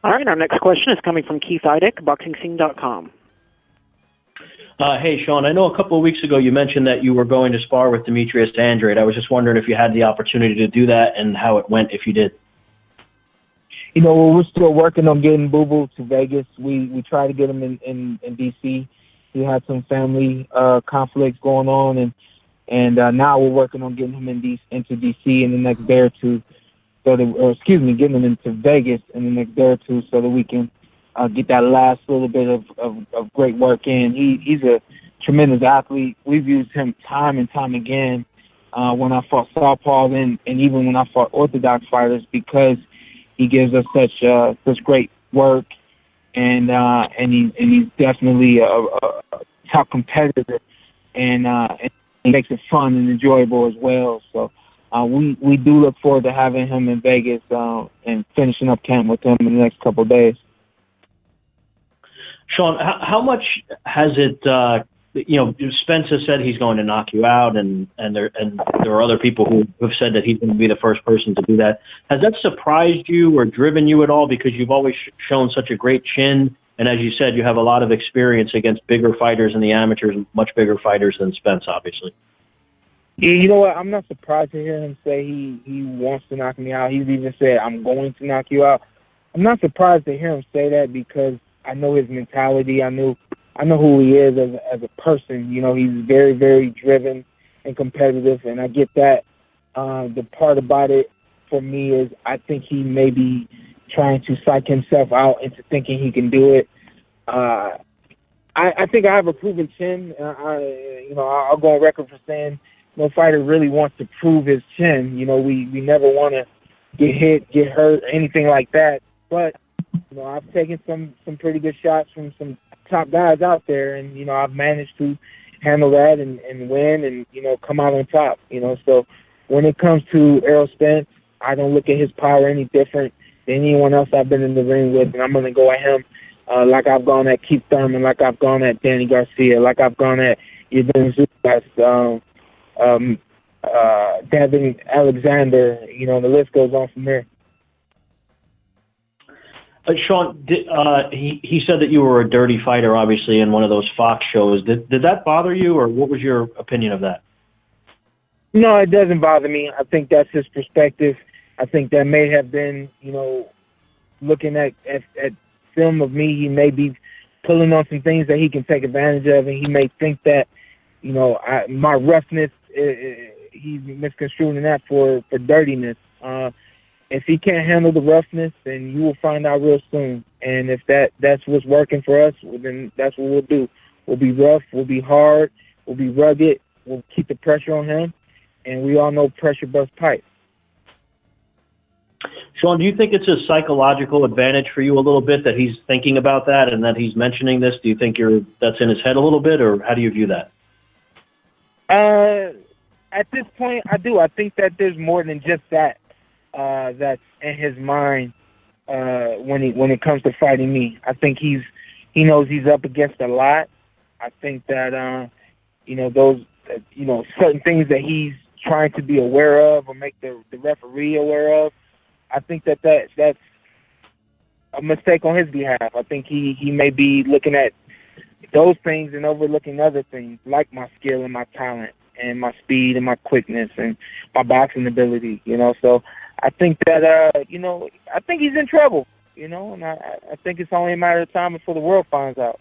All right, our next question is coming from Keith Idek, BoxingScene.com. Hey, Shawn, I know a couple of weeks ago you mentioned that you were going to spar with Demetrius Andrade. I was just wondering if you had the opportunity to do that and how it went if you did. We're still working on getting Boo Boo to Vegas. We tried to get him in D.C. He had some family conflicts going on, and now we're working on getting him into D.C. in the next day or two. Getting him into Vegas in the next day or two so that we can get that last little bit of great work in. He's a tremendous athlete. We've used him time and time again when I fought southpaws and even when I fought orthodox fighters because he gives us such great work, and he's definitely a top competitor, and he makes it fun and enjoyable as well. So we do look forward to having him in Vegas and finishing up camp with him in the next couple of days. Shawn, how much has it? Spence has said he's going to knock you out, and there are other people who have said that he's going to be the first person to do that. Has that surprised you or driven you at all? Because you've always shown such a great chin, and as you said, you have a lot of experience against bigger fighters in the amateurs, much bigger fighters than Spence, obviously. Yeah, you know what? I'm not surprised to hear him say he wants to knock me out. He's even said, "I'm going to knock you out." I'm not surprised to hear him say that because I know his mentality. I know who he is as a person. He's very, very driven and competitive, and I get that. The part about it for me is I think he may be trying to psych himself out into thinking he can do it. I think I have a proven chin. I'll go on record for saying no fighter really wants to prove his chin. We never want to get hit, get hurt, anything like that. But I've taken some pretty good shots from some top guys out there, and I've managed to handle that and win and come out on top. So when it comes to Errol Spence, I don't look at his power any different than anyone else I've been in the ring with, and I'm going to go at him like I've gone at Keith Thurman, like I've gone at Danny Garcia, like I've gone at Yadin Zupas, Devin Alexander. The list goes on from there. Shawn, he said that you were a dirty fighter, obviously, in one of those Fox shows. Did that bother you, or what was your opinion of that? No, it doesn't bother me. I think that's his perspective. I think that may have been, looking at film of me, he may be pulling on some things that he can take advantage of, and he may think that, my roughness, he's misconstruing that for dirtiness. If he can't handle the roughness, then you will find out real soon. And if that's what's working for us, well, then that's what we'll do. We'll be rough, we'll be hard, we'll be rugged, we'll keep the pressure on him, and we all know pressure busts pipes. Shawn, do you think it's a psychological advantage for you a little bit that he's thinking about that and that he's mentioning this? Do you think that's in his head a little bit, or how do you view that? At this point, I do. I think that there's more than just that. That's in his mind when it comes to fighting me. I think he knows he's up against a lot. I think that those certain things that he's trying to be aware of or make the referee aware of. I think that's a mistake on his behalf. I think he may be looking at those things and overlooking other things like my skill and my talent and my speed and my quickness and my boxing ability. So. I think that, I think he's in trouble, and I think it's only a matter of time before the world finds out.